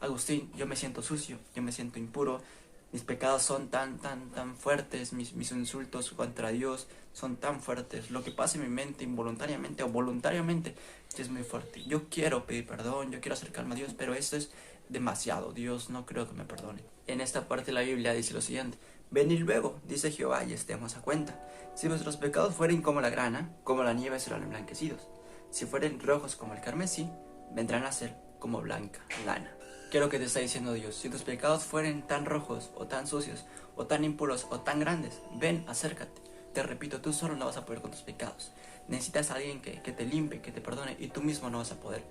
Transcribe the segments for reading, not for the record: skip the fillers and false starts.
Agustín, yo me siento sucio, yo me siento impuro, mis pecados son tan fuertes, mis insultos contra Dios son tan fuertes, lo que pasa en mi mente involuntariamente o voluntariamente es muy fuerte. Yo quiero pedir perdón, yo quiero acercarme a Dios, pero esto es demasiado, Dios no creo que me perdone. En esta parte de la Biblia dice lo siguiente: venid luego, dice Jehová, y estemos a cuenta. Si vuestros pecados fueren como la grana, como la nieve serán emblanquecidos. Si fueren rojos como el carmesí, vendrán a ser como blanca lana. ¿Qué es lo que te está diciendo Dios? Si tus pecados fueren tan rojos, o tan sucios, o tan impuros, o tan grandes, ven, acércate. Te repito, tú solo no vas a poder con tus pecados. Necesitas a alguien que te limpie, que te perdone, y tú mismo no vas a poder.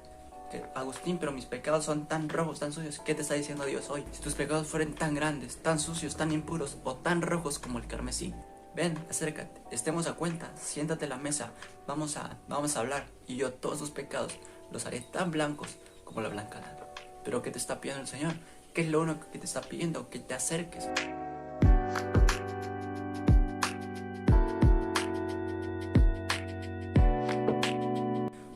Agustín, pero mis pecados son tan rojos, tan sucios. ¿Qué te está diciendo Dios hoy? Si tus pecados fueren tan grandes, tan sucios, tan impuros, o tan rojos como el carmesí, ven, acércate, estemos a cuenta, siéntate a la mesa, vamos a hablar, y yo todos tus pecados los haré tan blancos como la blanca lana. Pero ¿qué te está pidiendo el Señor? ¿Qué es lo único que te está pidiendo? Que te acerques.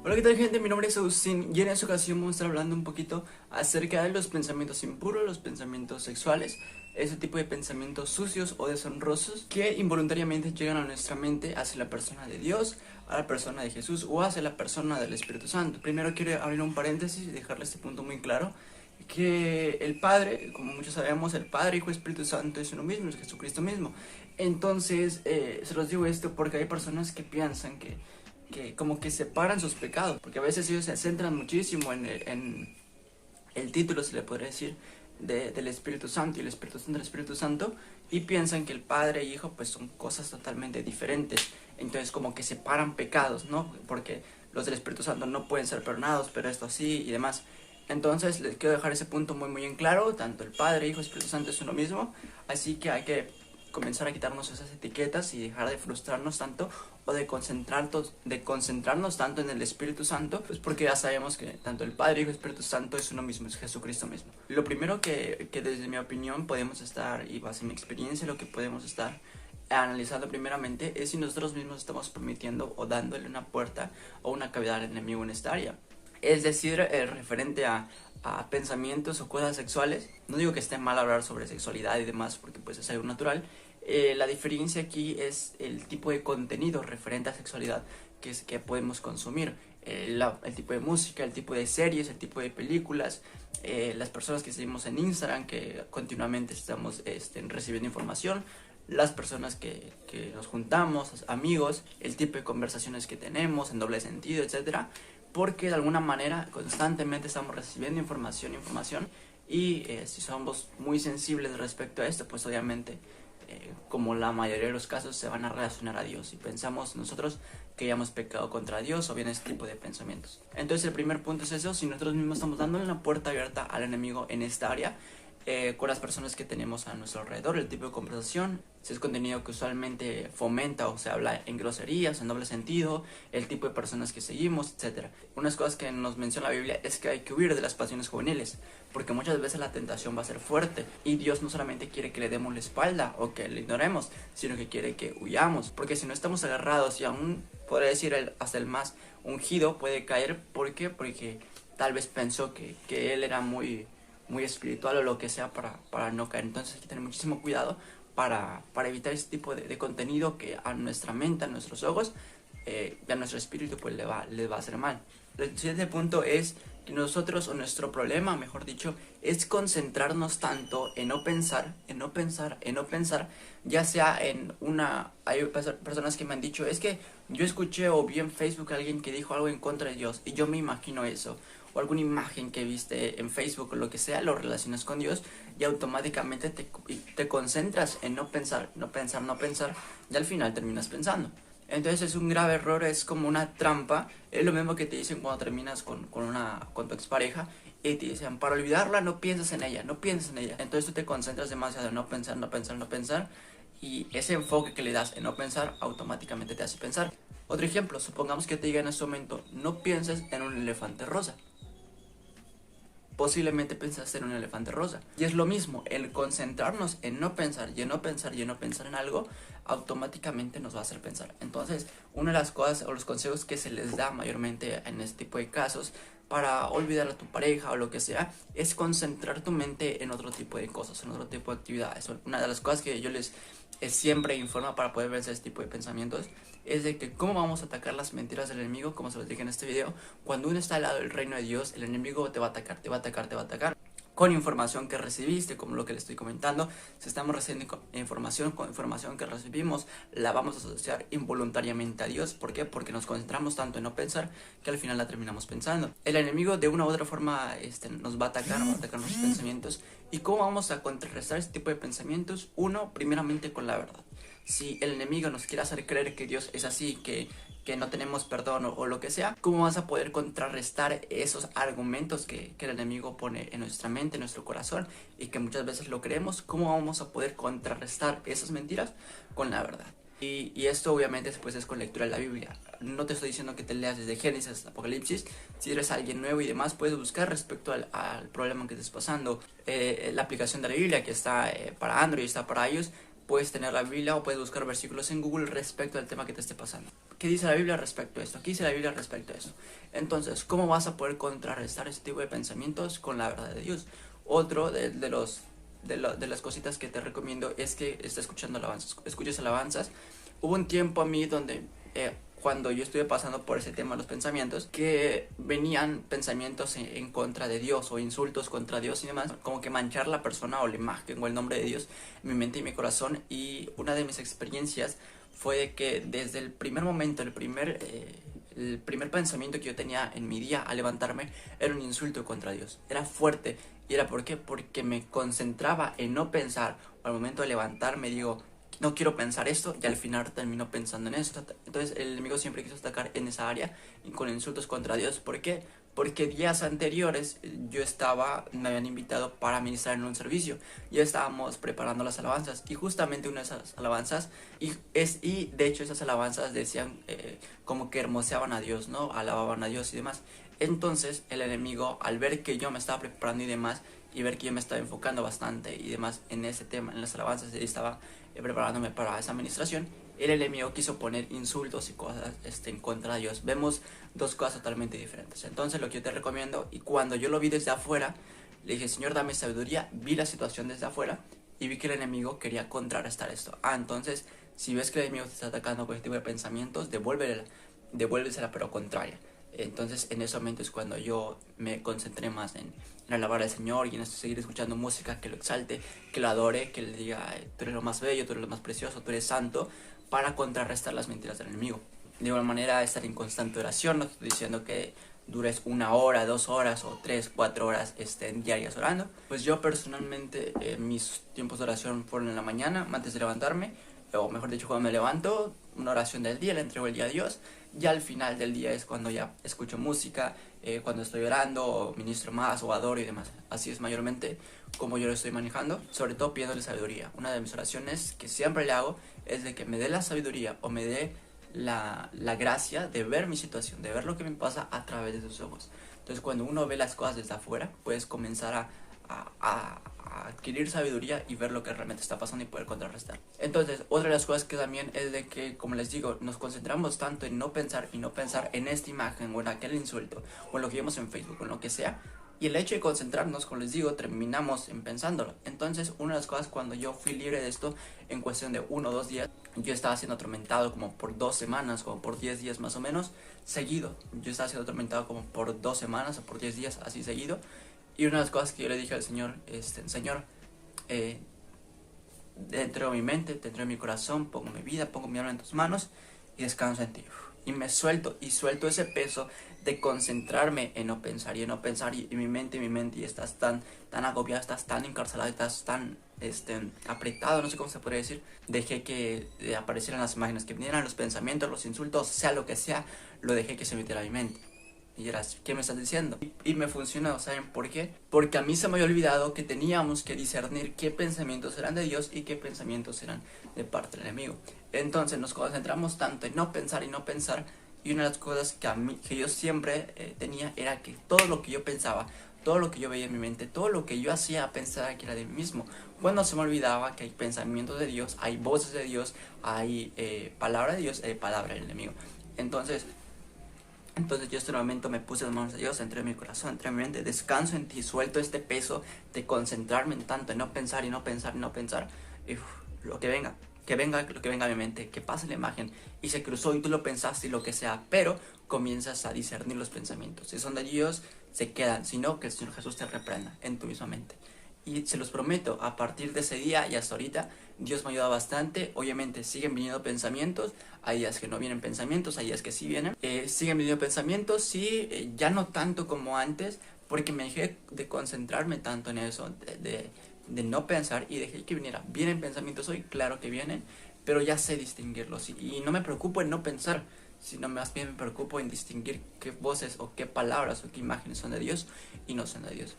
Hola, ¿qué tal, gente? Mi nombre es Agustín y en esta ocasión vamos a estar hablando un poquito acerca de los pensamientos impuros, los pensamientos sexuales, ese tipo de pensamientos sucios o deshonrosos que involuntariamente llegan a nuestra mente hacia la persona de Dios, a la persona de Jesús o hacia la persona del Espíritu Santo. Primero quiero abrir un paréntesis y dejarle este punto muy claro, que el Padre, como muchos sabemos, el Padre, Hijo y Espíritu Santo es uno mismo, es Jesucristo mismo. Entonces, se los digo esto porque hay personas que piensan que como que separan sus pecados, porque a veces ellos se centran muchísimo en el título, se le podría decir, del Espíritu Santo, y el Espíritu Santo del Espíritu Santo, y piensan que el Padre e Hijo pues son cosas totalmente diferentes. Entonces como que separan pecados, ¿no? Porque los del Espíritu Santo no pueden ser perdonados, pero esto sí y demás. Entonces les quiero dejar ese punto muy en claro: tanto el Padre, Hijo y Espíritu Santo es uno mismo, así que hay que comenzar a quitarnos esas etiquetas y dejar de frustrarnos tanto, o de concentrarnos tanto en el Espíritu Santo, pues porque ya sabemos que tanto el Padre, Hijo y Espíritu Santo es uno mismo, es Jesucristo mismo. Lo primero que desde mi opinión podemos estar, y base en mi experiencia, lo que podemos estar analizando primeramente es si nosotros mismos estamos permitiendo o dándole una puerta o una cavidad al enemigo en esta área. Es decir, referente a pensamientos o cosas sexuales. No digo que esté mal hablar sobre sexualidad y demás, porque pues es algo natural. La diferencia aquí es el tipo de contenido referente a sexualidad que podemos consumir. El tipo de música, el tipo de series, el tipo de películas, las personas que seguimos en Instagram, que continuamente estamos recibiendo información, las personas que nos juntamos, amigos, el tipo de conversaciones que tenemos en doble sentido, etcétera, porque de alguna manera constantemente estamos recibiendo información, y si somos muy sensibles respecto a esto, pues obviamente, como la mayoría de los casos, se van a relacionar a Dios y pensamos nosotros que hayamos pecado contra Dios, o bien este tipo de pensamientos. Entonces el primer punto es eso: si nosotros mismos estamos dándole una puerta abierta al enemigo en esta área, con las personas que tenemos a nuestro alrededor, el tipo de conversación, si es contenido que usualmente fomenta o se habla en groserías, en doble sentido, el tipo de personas que seguimos, etc. Unas cosas que nos menciona la Biblia es que hay que huir de las pasiones juveniles, porque muchas veces la tentación va a ser fuerte, y Dios no solamente quiere que le demos la espalda o que le ignoremos, sino que quiere que huyamos, porque si no estamos agarrados, y aún podría decir hasta el más ungido puede caer. ¿Por qué? Porque tal vez pensó que él era muy espiritual o lo que sea, para no caer. Entonces hay que tener muchísimo cuidado para evitar ese tipo de contenido que a nuestra mente, a nuestros ojos, y a nuestro espíritu pues le va a hacer mal. El siguiente punto es que nosotros, o nuestro problema, mejor dicho, es concentrarnos tanto en no pensar, ya sea en una... Hay personas que me han dicho: es que yo escuché o vi en Facebook a alguien que dijo algo en contra de Dios, y yo me imagino eso, o alguna imagen que viste en Facebook o lo que sea, lo relacionas con Dios, y automáticamente te concentras en no pensar, y al final terminas pensando. Entonces es un grave error, es como una trampa. Es lo mismo que te dicen cuando terminas con tu expareja, y te dicen: para olvidarla no pienses en ella. Entonces tú te concentras demasiado en no pensar, y ese enfoque que le das en no pensar automáticamente te hace pensar. Otro ejemplo: supongamos que te diga en este momento: no pienses en un elefante rosa. Posiblemente pensaste en un elefante rosa. Y es lo mismo, el concentrarnos en no pensar en algo, automáticamente nos va a hacer pensar. Entonces, una de las cosas o los consejos que se les da mayormente en este tipo de casos para olvidar a tu pareja o lo que sea, es concentrar tu mente en otro tipo de cosas, en otro tipo de actividades. Una de las cosas que yo les siempre informa para poder vencer este tipo de pensamientos es de que cómo vamos a atacar las mentiras del enemigo, como se los dije en este video. Cuando uno está al lado del reino de Dios, el enemigo te va a atacar, te va a atacar, te va a atacar con información que recibiste, como lo que le estoy comentando. Si estamos recibiendo información con información que recibimos, la vamos a asociar involuntariamente a Dios. ¿Por qué? Porque nos concentramos tanto en no pensar que al final la terminamos pensando. El enemigo de una u otra forma nos va a atacar nuestros pensamientos. ¿Y cómo vamos a contrarrestar este tipo de pensamientos? Uno, primeramente con la verdad. Si el enemigo nos quiere hacer creer que Dios es así, que no tenemos perdón o lo que sea, ¿cómo vas a poder contrarrestar esos argumentos que el enemigo pone en nuestra mente, en nuestro corazón, y que muchas veces lo creemos? ¿Cómo vamos a poder contrarrestar esas mentiras? Con la verdad. Y esto obviamente después es con lectura de la Biblia. No te estoy diciendo que te leas desde Génesis hasta Apocalipsis. Si eres alguien nuevo y demás, puedes buscar respecto al problema que estés pasando. La aplicación de la Biblia que está para Android, está para iOS. Puedes tener la Biblia o puedes buscar versículos en Google respecto al tema que te esté pasando. ¿Qué dice la Biblia respecto a esto? ¿Qué dice la Biblia respecto a esto? Entonces, ¿cómo vas a poder contrarrestar este tipo de pensamientos? Con la verdad de Dios. Otro de las cositas que te recomiendo es que estés escuchando alabanzas. Escuches alabanzas. Hubo un tiempo a mí donde cuando yo estuve pasando por ese tema de los pensamientos, que venían pensamientos en contra de Dios o insultos contra Dios y demás, como que manchar la persona o la imagen o el nombre de Dios en mi mente y mi corazón. Y una de mis experiencias fue de que desde el primer momento, el primer pensamiento que yo tenía en mi día al levantarme era un insulto contra Dios. Era fuerte. ¿Y era por qué? Porque me concentraba en no pensar. Al momento de levantarme digo, no quiero pensar esto, y al final termino pensando en esto. Entonces el enemigo siempre quiso atacar en esa área y con insultos contra Dios. ¿Por qué? Porque días anteriores me habían invitado para ministrar en un servicio. Ya estábamos preparando las alabanzas y justamente una de esas alabanzas, y de hecho esas alabanzas decían como que hermoseaban a Dios, ¿no? Alababan a Dios y demás. Entonces el enemigo, al ver que yo me estaba preparando y demás, y ver que yo me estaba enfocando bastante y demás en ese tema, en las alabanzas, y estaba preparándome para esa administración, el enemigo quiso poner insultos y cosas en contra de Dios. Vemos dos cosas totalmente diferentes. Entonces lo que yo te recomiendo, y cuando yo lo vi desde afuera, le dije, Señor, dame sabiduría. Vi la situación desde afuera y vi que el enemigo quería contrarrestar esto. Entonces, si ves que el enemigo te está atacando con este tipo de pensamientos, devuélvesela pero contraria. Entonces en ese momento es cuando yo me concentré más en alabar al Señor y en seguir escuchando música que lo exalte, que lo adore, que le diga, tú eres lo más bello, tú eres lo más precioso, tú eres santo, para contrarrestar las mentiras del enemigo. De igual manera, estar en constante oración. No estoy diciendo que dures 1 hora, 2 horas o 3, 4 horas diarias orando. Pues yo personalmente mis tiempos de oración fueron en la mañana, antes de levantarme, o mejor dicho, cuando me levanto, una oración del día, le entrego el día a Dios. Ya al final del día es cuando ya escucho música, cuando estoy orando, o ministro más, o adoro y demás. Así es mayormente como yo lo estoy manejando, sobre todo pidiéndole sabiduría. Una de mis oraciones que siempre le hago es de que me dé la sabiduría o me dé la gracia de ver mi situación, de ver lo que me pasa a través de sus ojos. Entonces cuando uno ve las cosas desde afuera, puedes comenzar a adquirir sabiduría y ver lo que realmente está pasando y poder contrarrestar. Entonces, otra de las cosas que también es de que, como les digo, nos concentramos tanto en no pensar en esta imagen o en aquel insulto o en lo que vemos en Facebook o en lo que sea, y el hecho de concentrarnos, como les digo, terminamos en pensándolo. Entonces, una de las cosas, cuando yo fui libre de esto, en cuestión de 1 o 2 días, yo estaba siendo atormentado como por 2 semanas, como por 10 días más o menos, seguido. Yo estaba siendo atormentado como por 2 semanas o por 10 días, así seguido. Y una de las cosas que yo le dije al Señor, Señor, dentro de mi mente, dentro de mi corazón, pongo mi vida, pongo mi alma en tus manos y descanso en ti. Y me suelto ese peso de concentrarme en no pensar y en no pensar, y mi mente, y estás tan agobiado, estás tan encarcelado, estás tan apretado, no sé cómo se podría decir. Dejé que aparecieran las imágenes, que vinieran los pensamientos, los insultos, sea lo que sea, lo dejé que se metiera a mi mente. Y dirás, ¿qué me estás diciendo? Y me funcionó, ¿saben por qué? Porque a mí se me había olvidado que teníamos que discernir qué pensamientos eran de Dios y qué pensamientos eran de parte del enemigo. Entonces nos concentramos tanto en no pensar, y una de las cosas que yo siempre tenía era que todo lo que yo pensaba, todo lo que yo veía en mi mente, todo lo que yo hacía, pensaba que era de mí mismo. Cuando se me olvidaba que hay pensamientos de Dios, hay voces de Dios, hay palabra de Dios, hay palabra del enemigo. Entonces, Entonces yo en este momento me puse las manos de Dios, entré en mi corazón, entré en mi mente, descanso en ti, suelto este peso de concentrarme en tanto, en no pensar y no pensar y no pensar. Y lo que venga lo que venga a mi mente, que pase la imagen y se cruzó y tú lo pensaste y lo que sea, pero comienzas a discernir los pensamientos. Si son de Dios, se quedan, si no, que el Señor Jesús te reprenda en tu misma mente. Y se los prometo, a partir de ese día y hasta ahorita, Dios me ayuda bastante. Obviamente siguen viniendo pensamientos, hay días que no vienen pensamientos, hay días que sí vienen. Siguen viniendo pensamientos, sí, ya no tanto como antes, porque me dejé de concentrarme tanto en eso, de no pensar y dejé que viniera. Vienen pensamientos hoy, claro que vienen, pero ya sé distinguirlos y no me preocupo en no pensar, sino más bien me preocupo en distinguir qué voces o qué palabras o qué imágenes son de Dios y no son de Dios.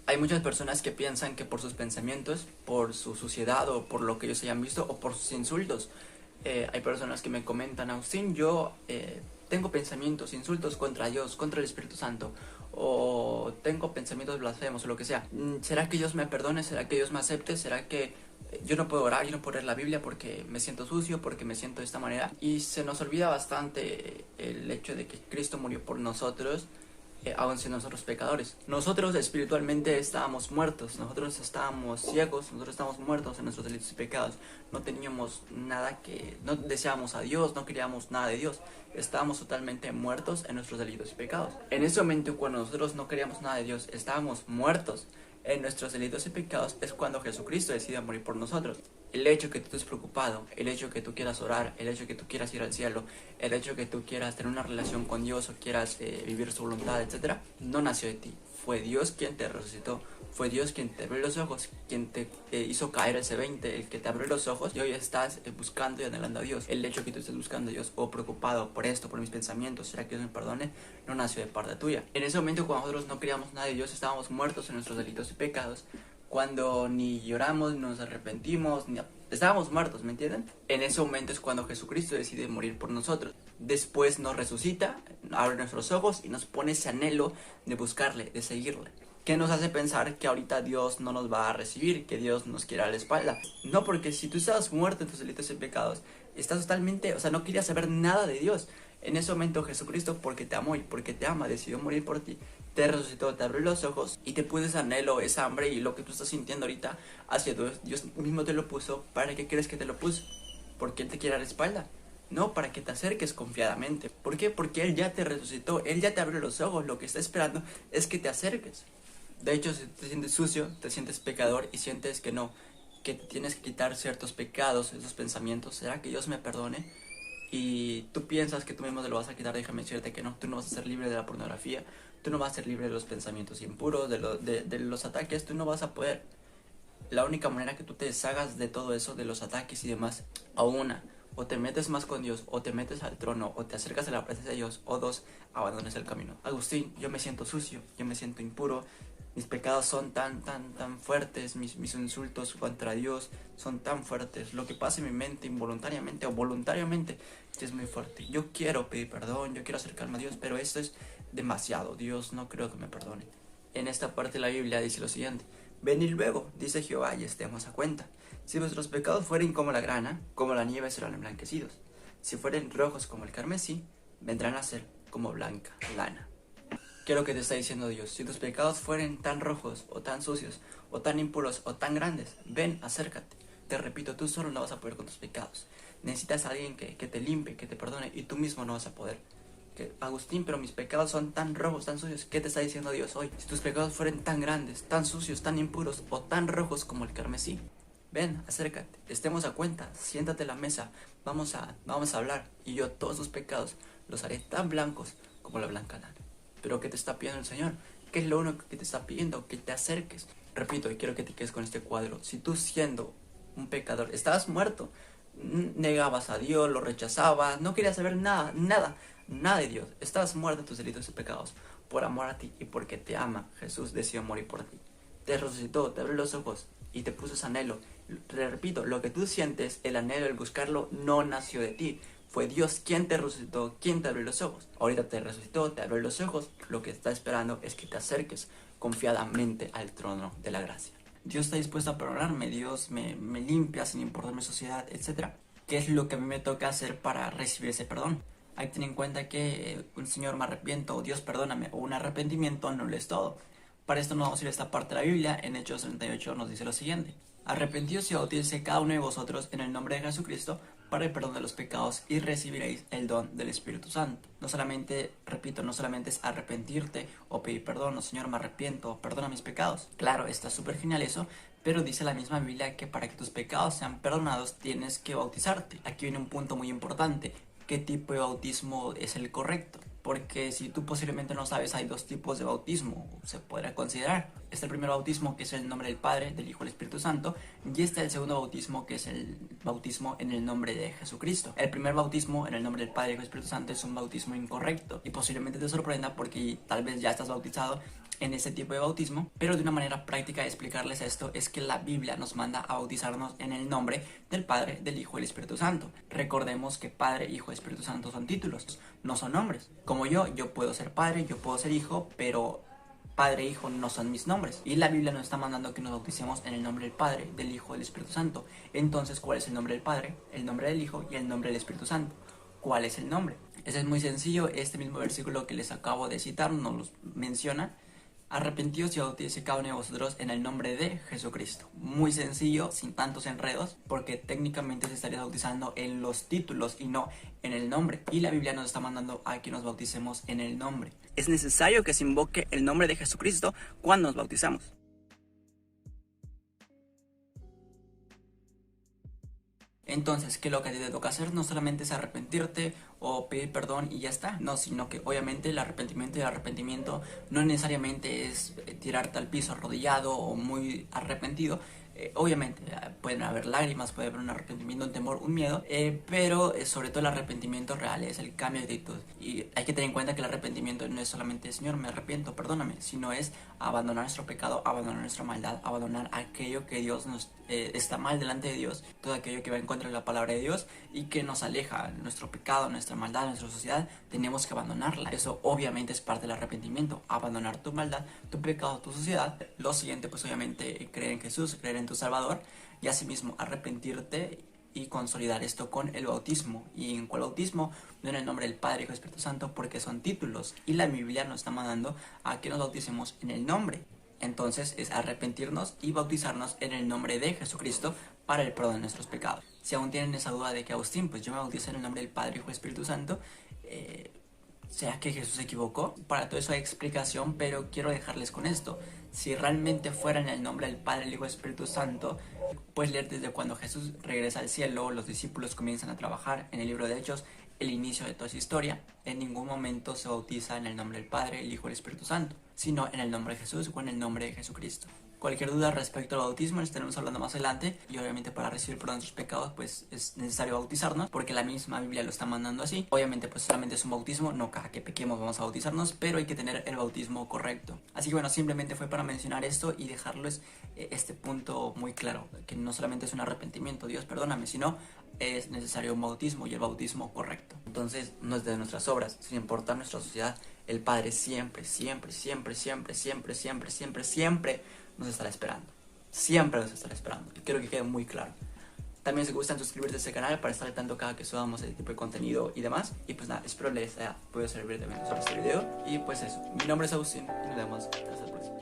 Hay muchas personas que piensan que por sus pensamientos, por su suciedad o por lo que ellos hayan visto o por sus insultos, hay personas que me comentan, Agustín, yo tengo pensamientos, insultos contra Dios, contra el Espíritu Santo, o tengo pensamientos blasfemos o lo que sea. ¿Será que Dios me perdone? ¿Será que Dios me acepte? ¿Será que yo no puedo orar, yo no puedo leer la Biblia porque me siento sucio, porque me siento de esta manera? Y se nos olvida bastante el hecho de que Cristo murió por nosotros, aun siendo nosotros pecadores. Nosotros espiritualmente estábamos muertos, nosotros estábamos ciegos, nosotros estábamos muertos en nuestros delitos y pecados. No teníamos nada que, no deseábamos a Dios, no queríamos nada de Dios. Estábamos totalmente muertos en nuestros delitos y pecados. En ese momento, cuando nosotros no queríamos nada de Dios, estábamos muertos en nuestros delitos y pecados, es cuando Jesucristo decide morir por nosotros. El hecho que tú estés preocupado, el hecho que tú quieras orar, el hecho que tú quieras ir al cielo, el hecho que tú quieras tener una relación con Dios o quieras vivir su voluntad, etcétera, no nació de ti. Fue Dios quien te resucitó, fue Dios quien te abrió los ojos, quien te hizo caer ese 20, el que te abrió los ojos y hoy estás buscando y anhelando a Dios. El hecho que tú estés buscando a Dios o preocupado por esto, por mis pensamientos, ¿será que Dios me perdone? No nació de parte tuya. En ese momento cuando nosotros no queríamos nada de Dios, estábamos muertos en nuestros delitos y pecados, cuando ni lloramos, nos arrepentimos, ni estábamos muertos, ¿me entienden? En ese momento es cuando Jesucristo decide morir por nosotros. Después nos resucita, abre nuestros ojos y nos pone ese anhelo de buscarle, de seguirle. ¿Qué nos hace pensar que ahorita Dios no nos va a recibir, que Dios nos quiere a la espalda? No, porque si tú estabas muerto en tus delitos y pecados, estás totalmente, o sea, no querías saber nada de Dios. En ese momento Jesucristo, porque te amó y porque te ama, decidió morir por ti, te resucitó, te abrió los ojos y te puso ese anhelo, esa hambre y lo que tú estás sintiendo ahorita hacia Dios. Dios mismo te lo puso. ¿Para qué crees que te lo puso? Porque Él te quiere a la espalda. No, para que te acerques confiadamente. ¿Por qué? Porque Él ya te resucitó, Él ya te abrió los ojos. Lo que está esperando es que te acerques. De hecho, si te sientes sucio, te sientes pecador y sientes que no, que tienes que quitar ciertos pecados, esos pensamientos, ¿será que Dios me perdone? Y tú piensas que tú mismo te lo vas a quitar, déjame decirte que no, tú no vas a ser libre de la pornografía, tú no vas a ser libre de los pensamientos impuros, de los ataques, tú no vas a poder. La única manera que tú te deshagas de todo eso, de los ataques y demás, a una, o te metes más con Dios, o te metes al trono, o te acercas a la presencia de Dios, o dos, abandones el camino. Agustín, yo me siento sucio, yo me siento impuro, mis pecados son tan fuertes, mis insultos contra Dios son tan fuertes, lo que pasa en mi mente involuntariamente o voluntariamente es muy fuerte. Yo quiero pedir perdón, yo quiero acercarme a Dios, pero esto es demasiado, Dios no creo que me perdone. En esta parte de la Biblia dice lo siguiente: venid luego, dice Jehová, y estemos a cuenta. Si vuestros pecados fueren como la grana, como la nieve serán emblanquecidos. Si fueren rojos como el carmesí, vendrán a ser como blanca lana. ¿Qué es lo que te está diciendo Dios? Si tus pecados fueren tan rojos, o tan sucios, o tan impuros, o tan grandes, ven, acércate. Te repito, tú solo no vas a poder con tus pecados. Necesitas a alguien que te limpie, que te perdone, y tú mismo no vas a poder. Agustín, pero mis pecados son tan rojos, tan sucios. ¿Qué te está diciendo Dios hoy? Si tus pecados fueren tan grandes, tan sucios, tan impuros, o tan rojos como el carmesí, ven, acércate, estemos a cuenta, siéntate a la mesa, vamos a hablar, y yo todos tus pecados los haré tan blancos como la blanca lana. Pero ¿qué te está pidiendo el Señor? ¿Qué es lo único que te está pidiendo? Que te acerques. Repito, y quiero que te quedes con este cuadro. Si tú, siendo un pecador, estabas muerto, negabas a Dios, lo rechazabas, no querías saber nada de Dios, estabas muerto en tus delitos y pecados, por amor a ti y porque te ama, Jesús decidió morir por ti. Te resucitó, te abrió los ojos y te puso ese anhelo. Te repito, lo que tú sientes, el anhelo, el buscarlo, no nació de ti. Fue Dios quien te resucitó, quien te abrió los ojos. Ahorita te resucitó, te abrió los ojos. Lo que está esperando es que te acerques confiadamente al trono de la gracia. Dios está dispuesto a perdonarme, Dios me limpia sin importar mi sociedad, etc. ¿Qué es lo que a mí me toca hacer para recibir ese perdón? Hay que tener en cuenta que un Señor me arrepiento, o Dios perdóname, o un arrepentimiento no lo es todo. Para esto nos vamos a ir a esta parte de la Biblia. En Hechos 38 nos dice lo siguiente: arrepentidos y bautícense cada uno de vosotros en el nombre de Jesucristo para el perdón de los pecados y recibiréis el don del Espíritu Santo. No solamente, repito, no solamente es arrepentirte o pedir perdón, o Señor me arrepiento, perdona mis pecados. Claro, está súper genial eso, pero dice la misma Biblia que para que tus pecados sean perdonados tienes que bautizarte. Aquí viene un punto muy importante: ¿qué tipo de bautismo es el correcto? Porque si tú posiblemente no sabes, hay dos tipos de bautismo, se podrá considerar. Está el primer bautismo, que es el nombre del Padre, del Hijo y del Espíritu Santo, y está el segundo bautismo, que es el bautismo en el nombre de Jesucristo. El primer bautismo en el nombre del Padre, Hijo y Espíritu Santo es un bautismo incorrecto, y posiblemente te sorprenda porque tal vez ya estás bautizado en este tipo de bautismo, pero de una manera práctica de explicarles esto es que la Biblia nos manda a bautizarnos en el nombre del Padre, del Hijo y del Espíritu Santo. Recordemos que Padre, Hijo y Espíritu Santo son títulos, no son nombres. Como yo puedo ser padre, yo puedo ser hijo, pero Padre e Hijo no son mis nombres. Y la Biblia nos está mandando que nos bauticemos en el nombre del Padre, del Hijo y del Espíritu Santo. Entonces, ¿cuál es el nombre del Padre, el nombre del Hijo y el nombre del Espíritu Santo? ¿Cuál es el nombre? Ese es muy sencillo. Este mismo versículo que les acabo de citar nos lo menciona: arrepentidos y bautícense cada uno de vosotros en el nombre de Jesucristo. Muy sencillo, sin tantos enredos, porque técnicamente se estaría bautizando en los títulos y no en el nombre. Y la Biblia nos está mandando a que nos bauticemos en el nombre. Es necesario que se invoque el nombre de Jesucristo cuando nos bautizamos. Entonces, ¿qué es lo que te toca hacer? No solamente es arrepentirte o pedir perdón y ya está, no, sino que obviamente el arrepentimiento no necesariamente es tirarte al piso arrodillado o muy arrepentido. Obviamente pueden haber lágrimas, puede haber un arrepentimiento, un temor, un miedo, pero sobre todo el arrepentimiento real es el cambio de actitud. Y hay que tener en cuenta que el arrepentimiento no es solamente Señor me arrepiento, perdóname, sino es abandonar nuestro pecado, abandonar nuestra maldad, abandonar aquello que Dios nos está mal delante de Dios, todo aquello que va en contra de la palabra de Dios y que nos aleja, nuestro pecado, nuestra maldad, nuestra sociedad, tenemos que abandonarla. Eso obviamente es parte del arrepentimiento: abandonar tu maldad, tu pecado, tu sociedad. Lo siguiente, pues obviamente creer en Jesús, creer en tu Salvador, y asimismo arrepentirte y consolidar esto con el bautismo. ¿Y en cuál bautismo? No en el nombre del Padre, Hijo y Espíritu Santo, porque son títulos, y la Biblia nos está mandando a que nos bauticemos en el nombre. Entonces es arrepentirnos y bautizarnos en el nombre de Jesucristo para el perdón de nuestros pecados. Si aún tienen esa duda de que, Agustín, pues yo me bautizo en el nombre del Padre, Hijo y Espíritu Santo, ¿será que Jesús se equivocó? Para todo eso hay explicación, pero quiero dejarles con esto: si realmente fuera en el nombre del Padre, el Hijo y el Espíritu Santo, puedes leer desde cuando Jesús regresa al cielo, los discípulos comienzan a trabajar en el libro de Hechos, el inicio de toda esa historia. En ningún momento se bautiza en el nombre del Padre, el Hijo y el Espíritu Santo, sino en el nombre de Jesús o en el nombre de Jesucristo. Cualquier duda respecto al bautismo les estaremos hablando más adelante, y obviamente para recibir perdón de nuestros pecados pues es necesario bautizarnos, porque la misma Biblia lo está mandando así. Obviamente pues solamente es un bautismo, no cada que pequemos vamos a bautizarnos, pero hay que tener el bautismo correcto. Así que bueno, simplemente fue para mencionar esto y dejarles este punto muy claro, que no solamente es un arrepentimiento, Dios perdóname, sino es necesario un bautismo, y el bautismo correcto. Entonces no es de nuestras obras, sin importar nuestra sociedad, el Padre siempre, siempre, siempre, siempre, siempre, siempre, siempre, siempre nos estará esperando. Siempre nos estará esperando. Y quiero que quede muy claro. También si gustan suscribirte a este canal para estar al tanto cada que subamos este tipo de contenido y demás. Y pues nada, espero les haya podido servir también sobre este video. Y pues eso, mi nombre es Agustín y nos vemos hasta el próximo.